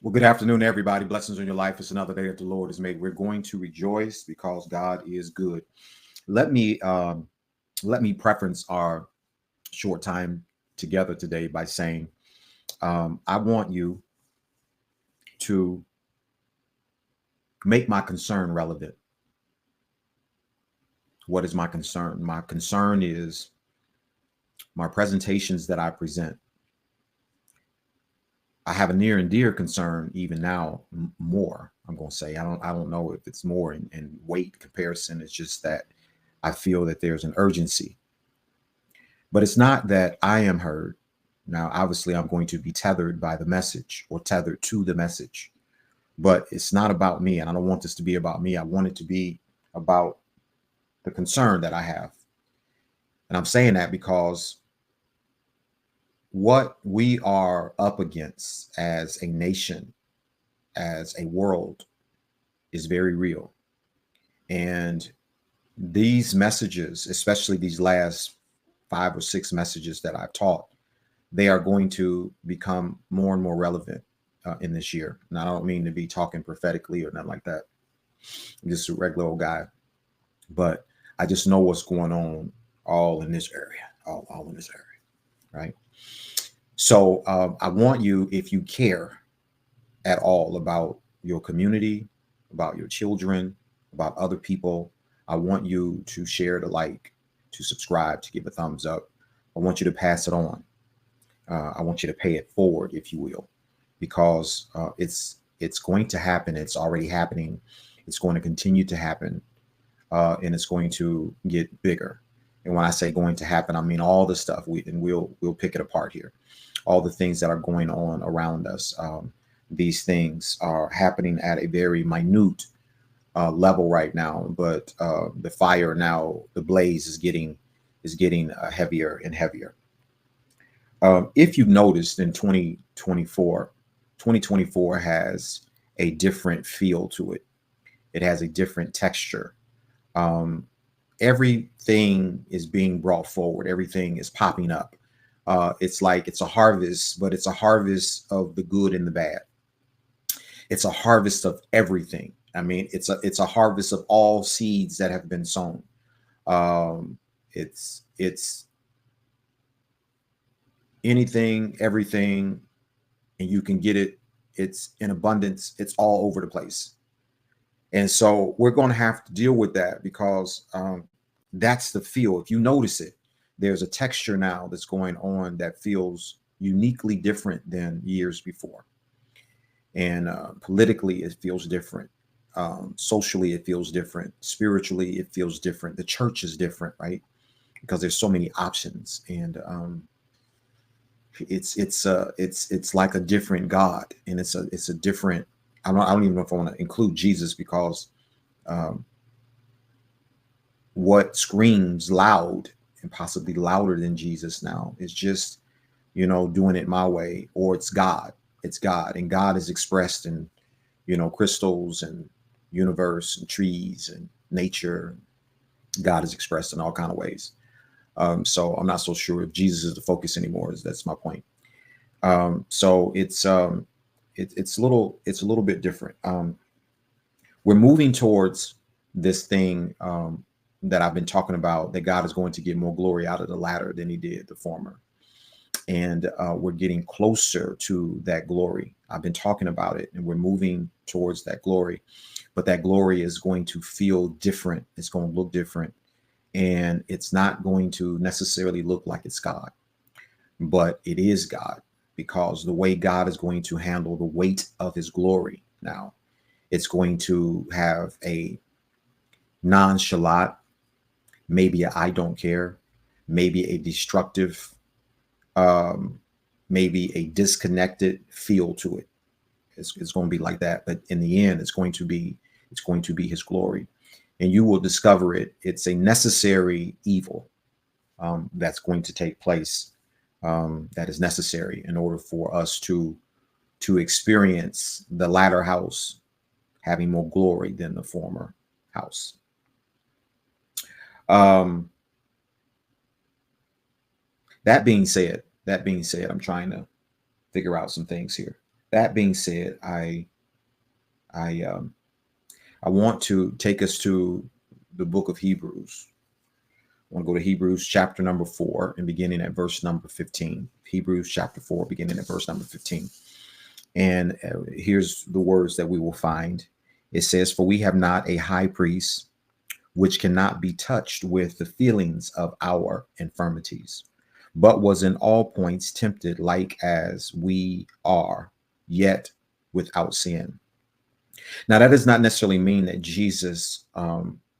Well, good afternoon, everybody. Blessings on your life. It's another day that the Lord has made. We're going to rejoice because God is good. Let me let me preference our short time together today by saying, I want you to make my concern relevant. What is my concern? My concern is my presentations that I present. I have a near and dear concern even now more. I'm going to say I don't know if it's more in weight comparison. It's just that I feel that there's an urgency. But it's not that I am heard. Now, obviously, I'm going to be tethered by the message or tethered to the message, but it's not about me. And I don't want this to be about me. I want it to be about the concern that I have. And I'm saying that because what we are up against as a nation, as a world, is very real. And these messages, especially these last 5 or 6 messages that I've taught, they are going to become more and more relevant in this year. And I don't mean to be talking prophetically or nothing like that. I'm just a regular old guy, but I just know what's going on all in this area, all in this area, right? So I want you, if you care at all about your community, about your children, about other people, I want you to share the like, to subscribe, to give a thumbs up. I want you to pass it on. I want you to pay it forward, if you will, because it's going to happen. It's already happening. It's going to continue to happen, and it's going to get bigger. And when I say going to happen, I mean all the stuff. We'll pick it apart here. All the things that are going on around us. These things are happening at a very minute level right now, but the fire now, the blaze is getting heavier and heavier. If you've noticed in 2024 has a different feel to it. It has a different texture. Um, Everything is being brought forward. Everything is popping up. It's like it's a harvest, but it's a harvest of the good and the bad. It's a harvest of everything. I mean, it's a harvest of all seeds that have been sown. It's anything, everything, and you can get it. It's in abundance. It's all over the place. And so we're going to have to deal with that because that's the feel. If you notice it, there's a texture now that's going on that feels uniquely different than years before. And politically, it feels different. Socially, it feels different. Spiritually, it feels different. The church is different, right? Because there's so many options, and it's like a different God, and it's a different. I don't even know if I want to include Jesus because um, what screams loud and possibly louder than Jesus now is just doing it my way, or it's God. It's God, and God is expressed in crystals and universe and trees and nature. God is expressed in all kind of ways. So I'm not so sure if Jesus is the focus anymore. That's my point. So it's a little bit different. We're moving towards this thing that I've been talking about, that God is going to get more glory out of the latter than he did the former. And we're getting closer to that glory. I've been talking about it, and we're moving towards that glory. But that glory is going to feel different. It's going to look different. And it's not going to necessarily look like it's God, but it is God, because the way God is going to handle the weight of his glory now, it's going to have a nonchalant, maybe a I don't care, maybe a destructive, um, maybe a disconnected feel to it. It's going to be like that, but in the end, it's going to be his glory, and you will discover it. It's a necessary evil that's going to take place. That is necessary in order for us to experience the latter house having more glory than the former house. Um, that being said, I'm trying to figure out some things here. That being said, I want to take us to the book of Hebrews. I want to go to Hebrews chapter number 4 and beginning at verse number 15. Hebrews chapter 4, beginning at verse number 15. And here's the words that we will find. It says, "For we have not a high priest which cannot be touched with the feelings of our infirmities, but was in all points tempted like as we are, yet without sin." Now, that does not necessarily mean that Jesus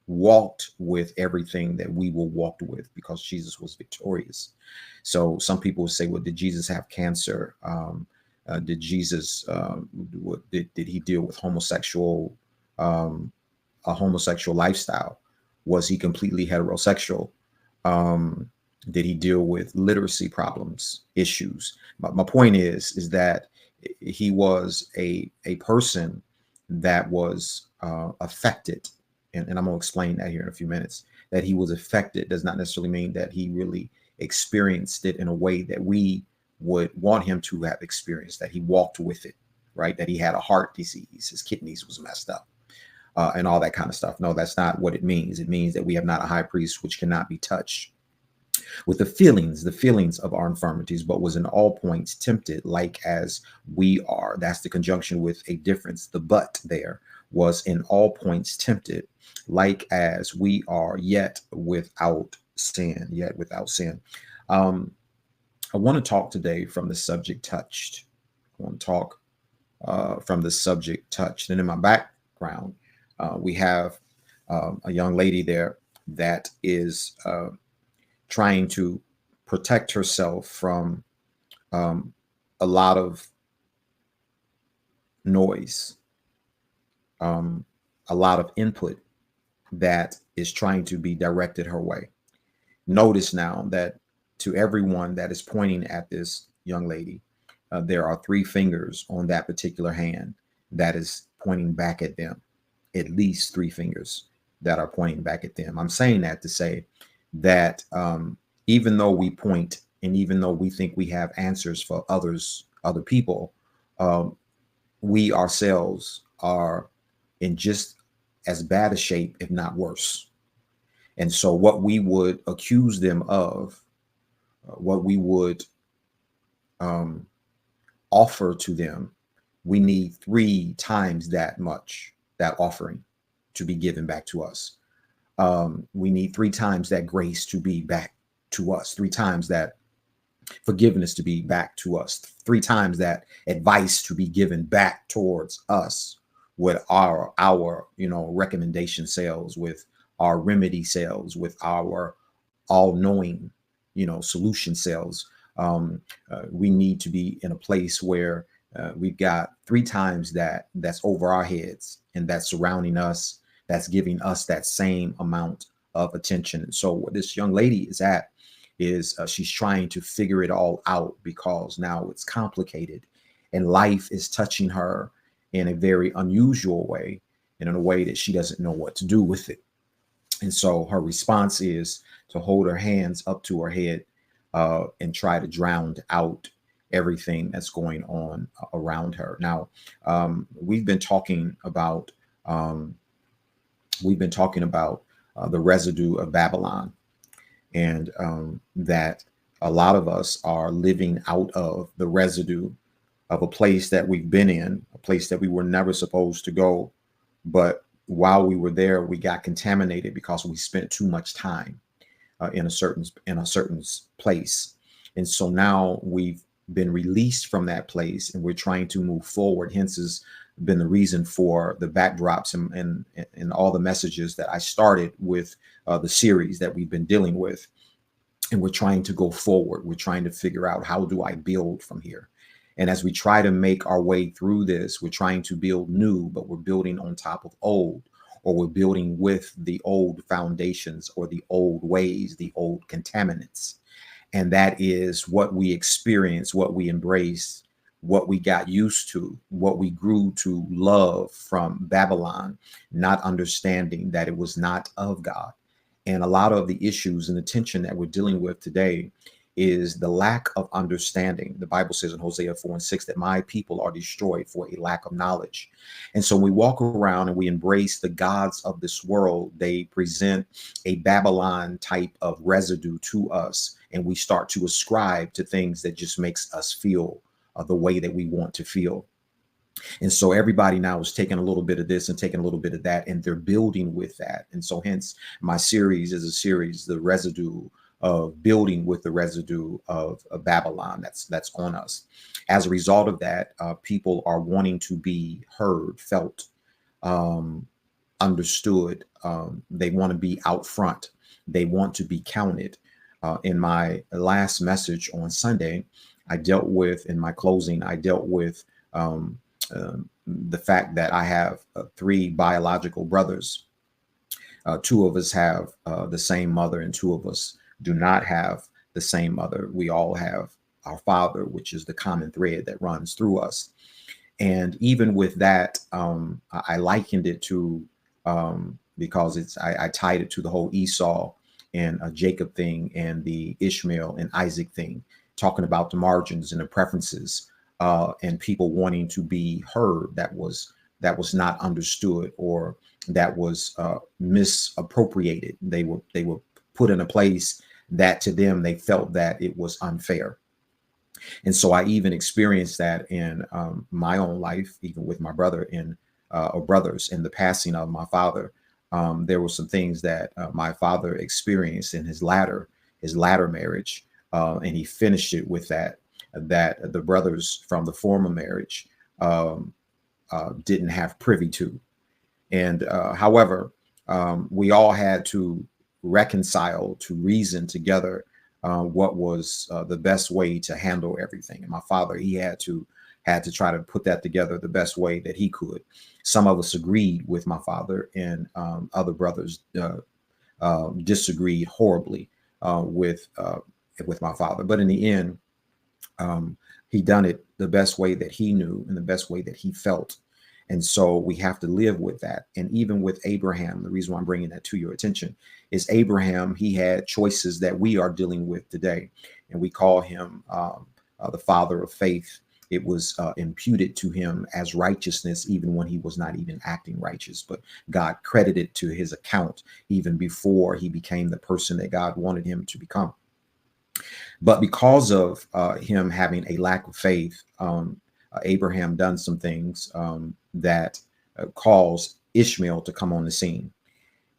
walked with everything that we will walk with, because Jesus was victorious. So some people will say, well, did Jesus have cancer? Did Jesus, did he deal with a homosexual lifestyle? Was he completely heterosexual? Did he deal with literacy problems, issues? My point is that he was a person that was affected. And I'm going to explain that here in a few minutes. That he was affected does not necessarily mean that he really experienced it in a way that we would want him to have experienced, that he walked with it, right? That he had a heart disease, his kidneys was messed up, and all that kind of stuff. No, that's not what it means. It means that we have not a high priest which cannot be touched with the feelings of our infirmities, but was in all points tempted like as we are. That's the conjunction with a difference. The but there was in all points tempted like as we are, yet without sin. I want to talk today from the subject touched. I want to talk from the subject touched. And in my background, we have a young lady there that is trying to protect herself from a lot of noise, a lot of input that is trying to be directed her way. Notice now that to everyone that is pointing at this young lady, there are 3 fingers on that particular hand that is pointing back at them, at least 3 fingers that are pointing back at them. I'm saying that to say that even though we point and even though we think we have answers for other people, we ourselves are in just as bad a shape, if not worse. And so what we would accuse them of, what we would offer to them, we need 3 times that much, that offering, to be given back to us. We need 3 times that grace to be back to us, 3 times that forgiveness to be back to us, 3 times that advice to be given back towards us, with our recommendation sales, with our remedy sales, with our all-knowing solution sales. We need to be in a place where we've got 3 times that's over our heads and that's surrounding us, that's giving us that same amount of attention. And so what this young lady is at is she's trying to figure it all out, because now it's complicated and life is touching her in a very unusual way, and in a way that she doesn't know what to do with it. And so her response is to hold her hands up to her head and try to drown out everything that's going on around her. Now, we've been talking about the residue of Babylon, and that a lot of us are living out of the residue of a place that we've been in, a place that we were never supposed to go. But while we were there, we got contaminated because we spent too much time in a certain place. And so now we've been released from that place and we're trying to move forward. Hence has been the reason for the backdrops and all the messages that I started with the series that we've been dealing with. And we're trying to go forward. We're trying to figure out, how do I build from here? And as we try to make our way through this, we're trying to build new, but we're building on top of old, or we're building with the old foundations or the old ways, the old contaminants. And that is what we experience, what we embrace, what we got used to, what we grew to love from Babylon, not understanding that it was not of God. And a lot of the issues and the tension that we're dealing with today is the lack of understanding. The Bible says in Hosea 4:6 that my people are destroyed for a lack of knowledge. And so when we walk around and we embrace the gods of this world, they present a Babylon type of residue to us, and we start to ascribe to things that just makes us feel the way that we want to feel. And so everybody now is taking a little bit of this and taking a little bit of that, and they're building with that. And so hence my series is a series, the residue of building with the residue of Babylon that's on us. As a result of that, people are wanting to be heard, felt, understood. They want to be out front. They want to be counted. In my last message on Sunday, I dealt with, in my closing, I dealt with the fact that I have three biological brothers. Two of us have the same mother, and two of us do not have the same mother. We all have our father, which is the common thread that runs through us. And even with that, I likened it to, because I tied it to the whole Esau and Jacob thing and the Ishmael and Isaac thing, talking about the margins and the preferences, and people wanting to be heard that was not understood, or that was misappropriated. They were put in a place that to them they felt that it was unfair. And so I even experienced that in my own life, even with my brother or brothers, in the passing of my father. There were some things that my father experienced in his latter marriage, and he finished it with that the brothers from the former marriage didn't have privy to. And however, we all had to reconcile, to reason together what was the best way to handle everything. And my father, he had to try to put that together the best way that he could. Some of us agreed with my father, and other brothers disagreed horribly with my father. But in the end, he done it the best way that he knew and the best way that he felt. And so we have to live with that. And even with Abraham, the reason why I'm bringing that to your attention is Abraham, he had choices that we are dealing with today. And we call him the father of faith. It was imputed to him as righteousness, even when he was not even acting righteous. But God credited to his account even before he became the person that God wanted him to become. But because of him having a lack of faith, Abraham done some things that caused Ishmael to come on the scene.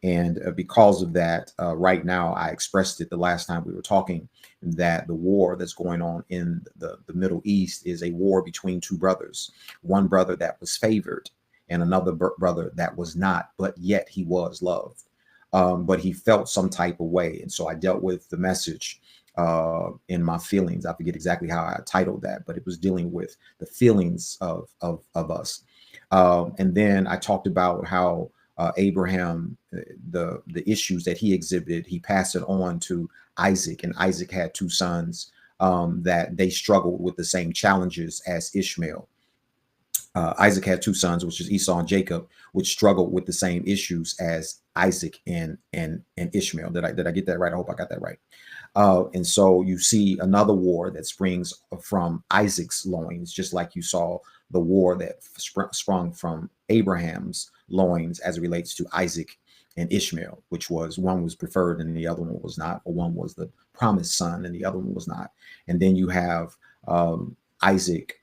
And because of that, right now, I expressed it the last time we were talking, that the war that's going on in the Middle East is a war between two brothers. One brother that was favored and another brother that was not, but yet he was loved. But he felt some type of way. And so I dealt with the message in my feelings. I forget exactly how I titled that, but it was dealing with the feelings of us. And then I talked about how Abraham, the issues that he exhibited, he passed it on to Isaac, and Isaac had two sons that they struggled with the same challenges as Ishmael. Isaac had two sons, which is Esau and Jacob, which struggled with the same issues as Isaac and Ishmael. Did I get that right? I hope I got that right. And so you see another war that springs from Isaac's loins, just like you saw the war that sprung from Abraham's loins as it relates to Isaac and Ishmael, which was one was preferred and the other one was not, or one was the promised son and the other one was not. And then you have Isaac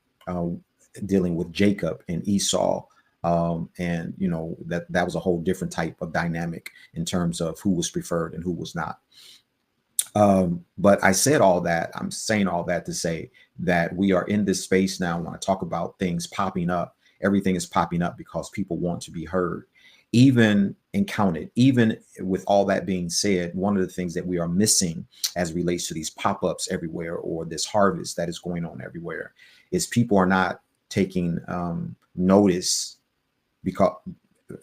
dealing with Jacob and Esau. And you know, that was a whole different type of dynamic in terms of who was preferred and who was not. But I said all that, I'm saying all that to say that we are in this space now. When I talk about things popping up, everything is popping up because people want to be heard, even and counted. Even with all that being said, one of the things that we are missing as it relates to these pop-ups everywhere, or this harvest that is going on everywhere, is people are not taking notice, because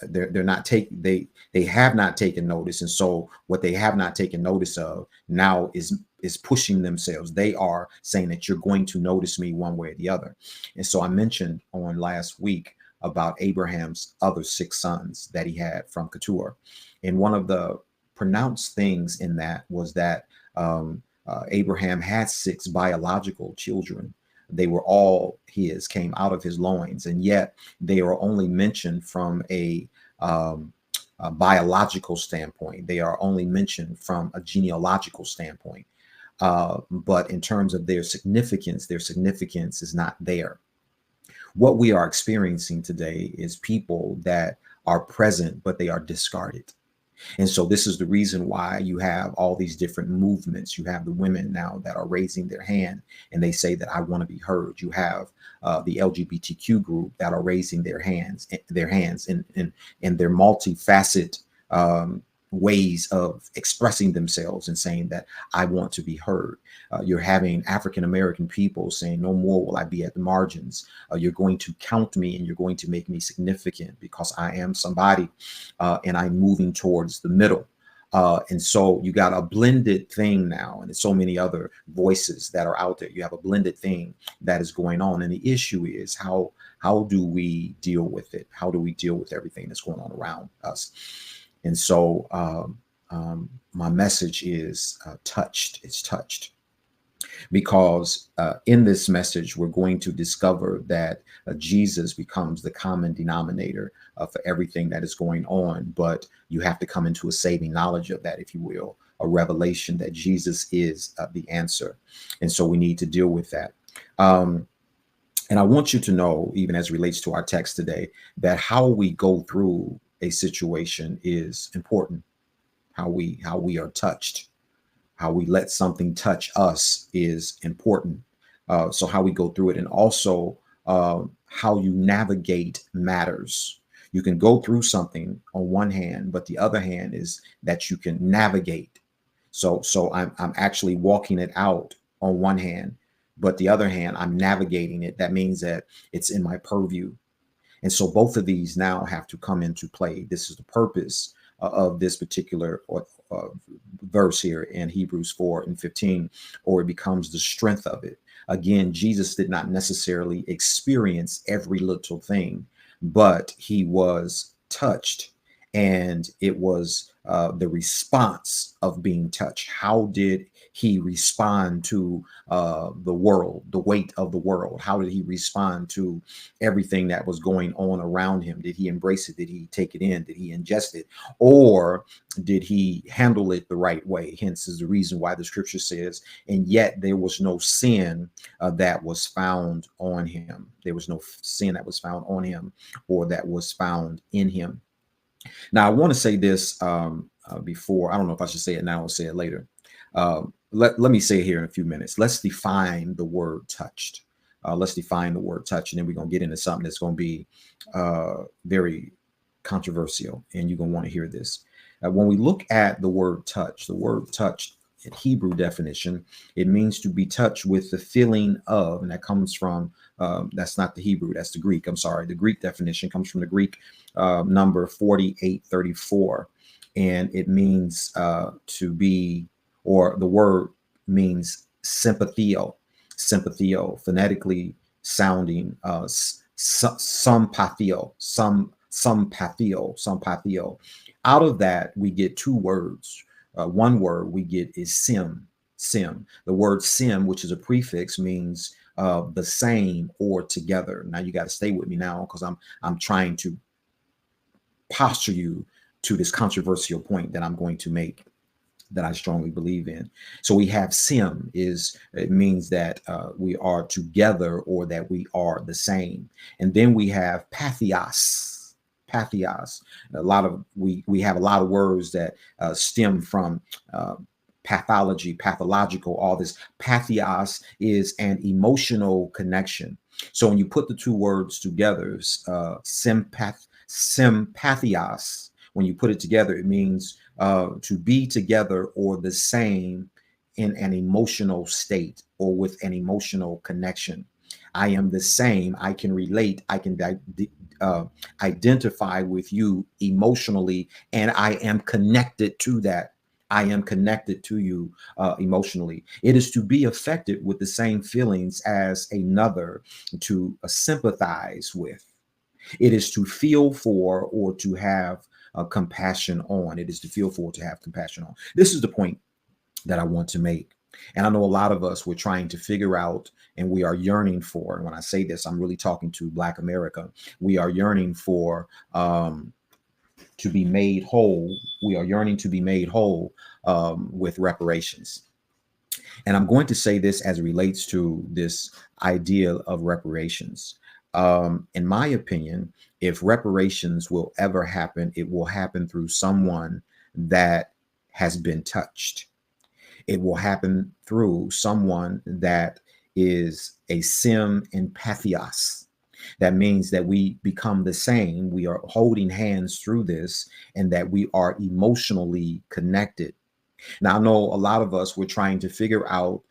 they're not taking, they have not taken notice. And so what they have not taken notice of now is pushing themselves. They are saying that you're going to notice me one way or the other. And so I mentioned on last week about Abraham's other 6 sons that he had from Keturah. And one of the pronounced things in that was that Abraham had 6 biological children. They were all his, came out of his loins, and yet they are only mentioned from a biological standpoint. They are only mentioned from a genealogical standpoint. But in terms of their significance is not there. What we are experiencing today is people that are present, but they are discarded. And so this is the reason why you have all these different movements. You have the women now that are raising their hand and they say that I want to be heard. You have the LGBTQ group that are raising their hands in their multifaceted ways of expressing themselves and saying that I want to be heard. You're having African American people saying, no more will I be at the margins. You're going to count me and you're going to make me significant because I am somebody, and I'm moving towards the middle. And so you got a blended thing now, and there's so many other voices that are out there. You have a blended thing that is going on, and the issue is how do we deal with it? How do we deal with everything that's going on around us? And so my message is touched. It's touched. Because in this message, we're going to discover that Jesus becomes the common denominator for everything that is going on. But you have to come into a saving knowledge of that, if you will, a revelation that Jesus is the answer. And so we need to deal with that. And I want you to know, even as it relates to our text today, that how we go through a situation is important. How we are touched. How we let something touch us is important. So how we go through it, and also how you navigate matters. You can go through something on one hand, but the other hand is that you can navigate. So I'm actually walking it out on one hand, but the other hand, I'm navigating it. That means that it's in my purview. And so both of these now have to come into play. This is the purpose of this particular verse here in Hebrews 4:15, or it becomes the strength of it. Again, Jesus did not necessarily experience every little thing, but he was touched, and it was the response of being touched. How did he respond to the world, the weight of the world? How did he respond to everything that was going on around him? Did he embrace it? Did he take it in? Did he ingest it? Or did he handle it the right way? Hence is the reason why the scripture says, and yet there was no sin that was found on him. There was no sin that was found on him, or that was found in him. Now, I want to say this before. I don't know if I should say it now or say it later. Let me say it here in a few minutes. Let's define the word touched. Let's define the word touch, and then we're going to get into something that's going to be very controversial, and you're going to want to hear this. When we look at the word touch in Hebrew definition, it means to be touched with the feeling of, and that comes from, that's not the Hebrew, that's the Greek. I'm sorry. The Greek definition comes from the Greek number 4834, and it means to be, or the word means sympathio, phonetically sounding sympathio. Out of that, we get two words. One word we get is sim. The word sim, which is a prefix, means the same or together. Now you got to stay with me now, because I'm trying to posture you to this controversial point that I'm going to make, that I strongly believe in. So we have sim, it means that we are together, or that we are the same. And then we have patheos. We have a lot of words that stem from pathology, pathological, all this. Patheos is an emotional connection. So when you put the two words together, sympathios, when you put it together, it means to be together or the same in an emotional state, or with an emotional connection. I am the same. I can relate. I can identify with you emotionally, and I am connected to that. I am connected to you emotionally. It is to be affected with the same feelings as another, to sympathize with. It is to feel for, or to have compassion on. It is to feel for, to have compassion on. This is the point that I want to make. And I know a lot of us, we're trying to figure out and we are yearning for, and when I say this, I'm really talking to Black America, we are yearning for to be made whole. We are yearning to be made whole with reparations. And I'm going to say this as it relates to this idea of reparations. In my opinion, if reparations will ever happen, it will happen through someone that has been touched. It will happen through someone that is a sim and pathos. That means that we become the same. We are holding hands through this and that we are emotionally connected. Now, I know a lot of us, we're trying to figure out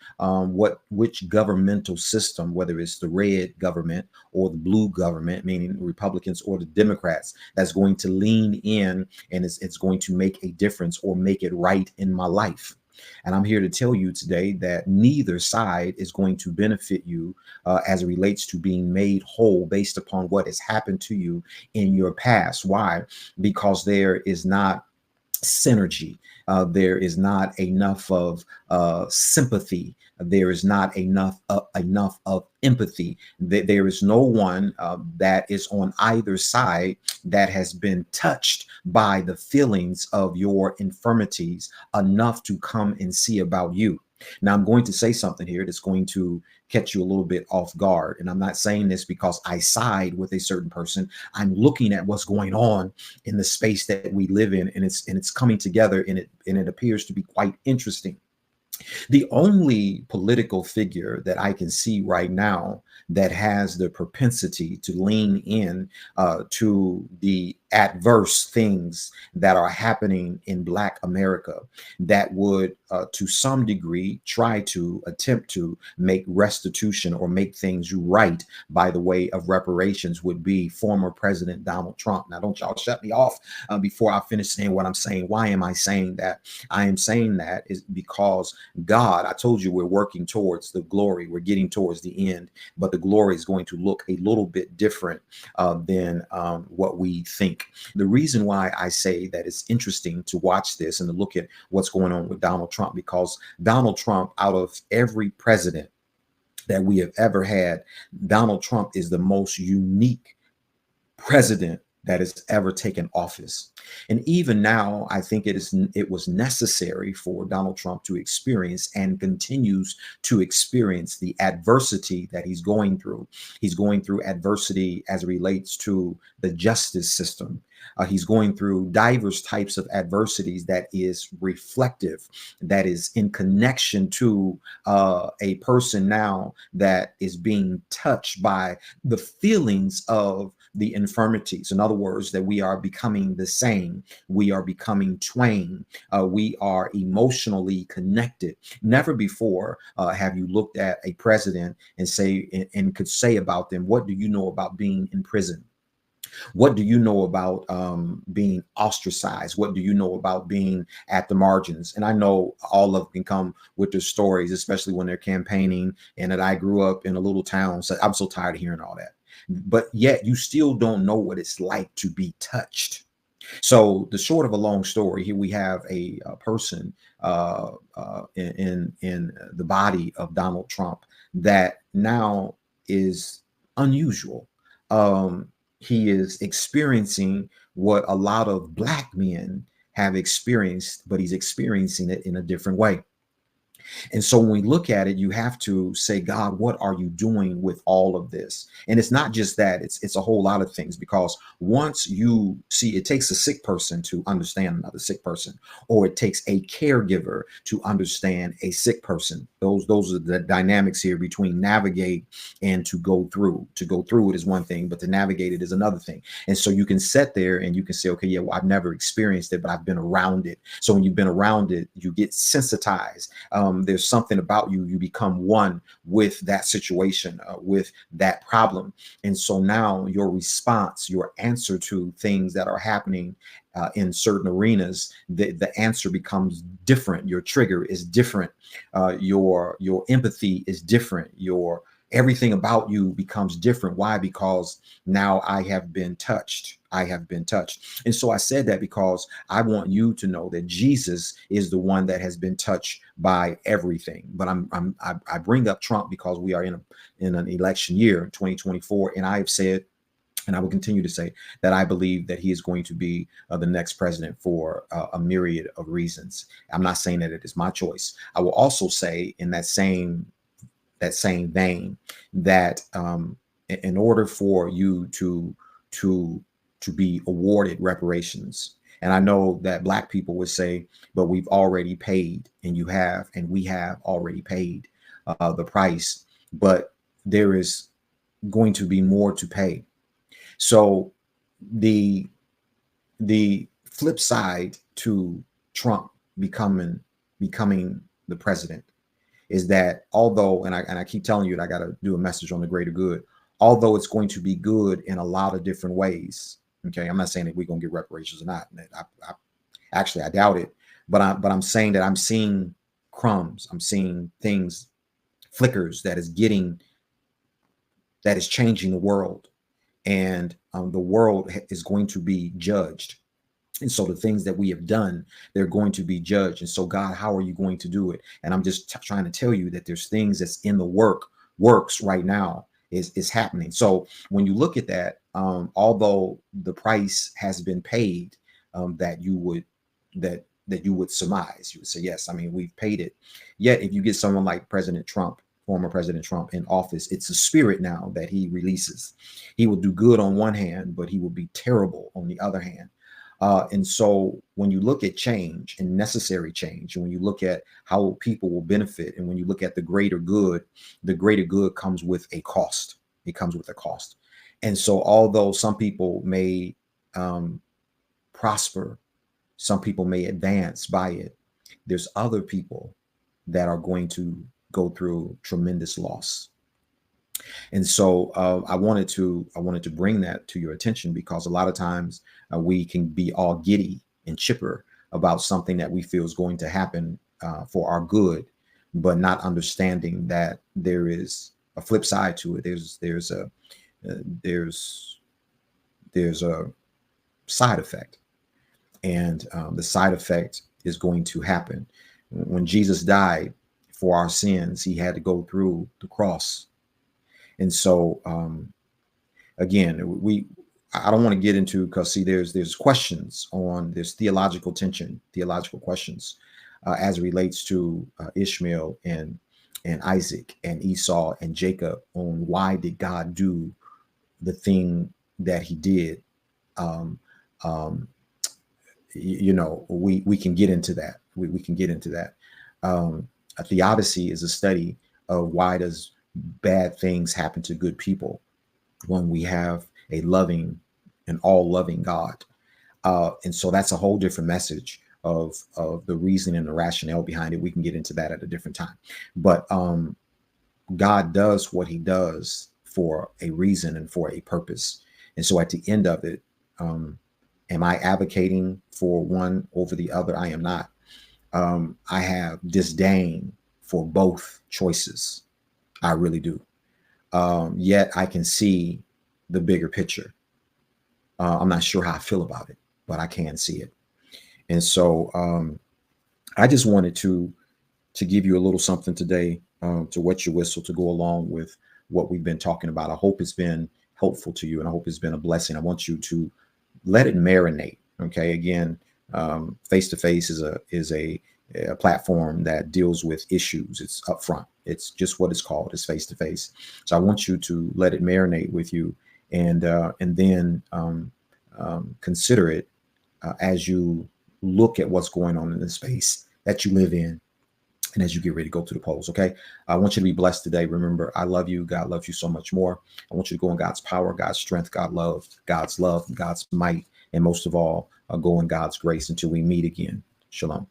which governmental system, whether it's the red government or the blue government, meaning Republicans or the Democrats, that's going to lean in and it's going to make a difference or make it right in my life. And I'm here to tell you today that neither side is going to benefit you as it relates to being made whole based upon what has happened to you in your past. Why? Because there is not synergy. There is not enough of sympathy. There is not enough of empathy. There is no one that is on either side that has been touched by the feelings of your infirmities enough to come and see about you. Now, I'm going to say something here that's going to catch you a little bit off guard. And I'm not saying this because I side with a certain person. I'm looking at what's going on in the space that we live in, and it's coming together, and it appears to be quite interesting. The only political figure that I can see right now that has the propensity to lean in to the adverse things that are happening in Black America, that would, to some degree, try to attempt to make restitution or make things right by the way of reparations, would be former President Donald Trump. Now, don't y'all shut me off before I finish saying what I'm saying. Why am I saying that? I am saying that is because God, I told you, we're working towards the glory. We're getting towards the end, but the glory is going to look a little bit different than what we think. The reason why I say that it's interesting to watch this and to look at what's going on with Donald Trump, because Donald Trump, out of every president that we have ever had, Donald Trump is the most unique president that has ever taken office. And even now, I think it was necessary for Donald Trump to experience and continues to experience the adversity that he's going through. He's going through adversity as it relates to the justice system. He's going through diverse types of adversities that is reflective, that is in connection to a person now that is being touched by the feelings of the infirmities. In other words, that we are becoming the same. We are becoming twain. We are emotionally connected. Never before have you looked at a president and could say about them, what do you know about being in prison? What do you know about being ostracized? What do you know about being at the margins? And I know all of them can come with their stories, especially when they're campaigning, and that I grew up in a little town. So I'm so tired of hearing all that. But yet you still don't know what it's like to be touched. So the short of a long story, here we have a person in the body of Donald Trump that now is unusual. He is experiencing what a lot of Black men have experienced, but he's experiencing it in a different way. And so when we look at it, you have to say, God, what are you doing with all of this? And it's not just that, it's a whole lot of things, because once you see, it takes a sick person to understand another sick person, or it takes a caregiver to understand a sick person. Those are the dynamics here between navigate and to go through. To go through it is one thing, but to navigate it is another thing. And so you can sit there and you can say, okay, yeah, well, I've never experienced it, but I've been around it. So when you've been around it, you get sensitized. There's something about you, you become one with that situation, with that problem. And so now your response, your answer to things that are happening in certain arenas, the answer becomes different. Your trigger is different. Your empathy is different. Your Everything about you becomes different. Why? Because now I have been touched. I have been touched. And so I said that because I want you to know that Jesus is the one that has been touched by everything. But I bring up Trump because we are in an election year, 2024, and I have said, and I will continue to say, that I believe that he is going to be the next president for a myriad of reasons. I'm not saying that it is my choice. I will also say, in that same vein, that in order for you to be awarded reparations, and I know that Black people would say, but we've already paid, and you have, and we have already paid the price, but there is going to be more to pay. So the flip side to Trump becoming the president is that, although, and I keep telling you that I got to do a message on the greater good, although it's going to be good in a lot of different ways. Okay, I'm not saying that we're gonna get reparations or not. I doubt it, but I'm saying that I'm seeing crumbs. I'm seeing things, flickers that is changing the world, and the world is going to be judged. And so the things that we have done, they're going to be judged. And so, God, how are you going to do it? And I'm just trying to tell you that there's things that's in the works right now is happening. So when you look at that, although the price has been paid, that you would surmise, you would say, yes, I mean, we've paid it. Yet, if you get someone like President Trump, former President Trump, in office, it's a spirit now that he releases. He will do good on one hand, but he will be terrible on the other hand. And so when you look at change and necessary change, and when you look at how people will benefit, and when you look at the greater good comes with a cost. It comes with a cost. And so although some people may prosper, some people may advance by it, there's other people that are going to go through tremendous loss. And so I wanted to bring that to your attention, because a lot of times we can be all giddy and chipper about something that we feel is going to happen for our good, but not understanding that there is a flip side to it. There's a side effect, and the side effect is going to happen. When Jesus died for our sins, he had to go through the cross. And so, again, I don't want to get into, because see, there's questions there's theological questions as it relates to Ishmael and Isaac and Esau and Jacob, on why did God do the thing that he did. We can get into that. We can get into that. A theodicy is a study of why does bad things happen to good people when we have a loving and all-loving God. And so that's a whole different message of the reason and the rationale behind it. We can get into that at a different time. But God does what he does for a reason and for a purpose. And so at the end of it, am I advocating for one over the other? I am not. I have disdain for both choices. I really do. Yet I can see the bigger picture. I'm not sure how I feel about it, but I can see it. And so I just wanted to give you a little something today to wet your whistle, to go along with what we've been talking about. I hope it's been helpful to you, and I hope it's been a blessing. I want you to let it marinate. Okay. Again, Face to Face is a platform that deals with issues. It's upfront. It's just what it's called. It's Face to Face. So I want you to let it marinate with you, and then consider it as you look at what's going on in the space that you live in, and as you get ready to go to the polls. Okay. I want you to be blessed today. Remember, I love you. God loves you so much more. I want you to go in God's power, God's strength, God's love, God's might, and most of all, go in God's grace until we meet again. Shalom.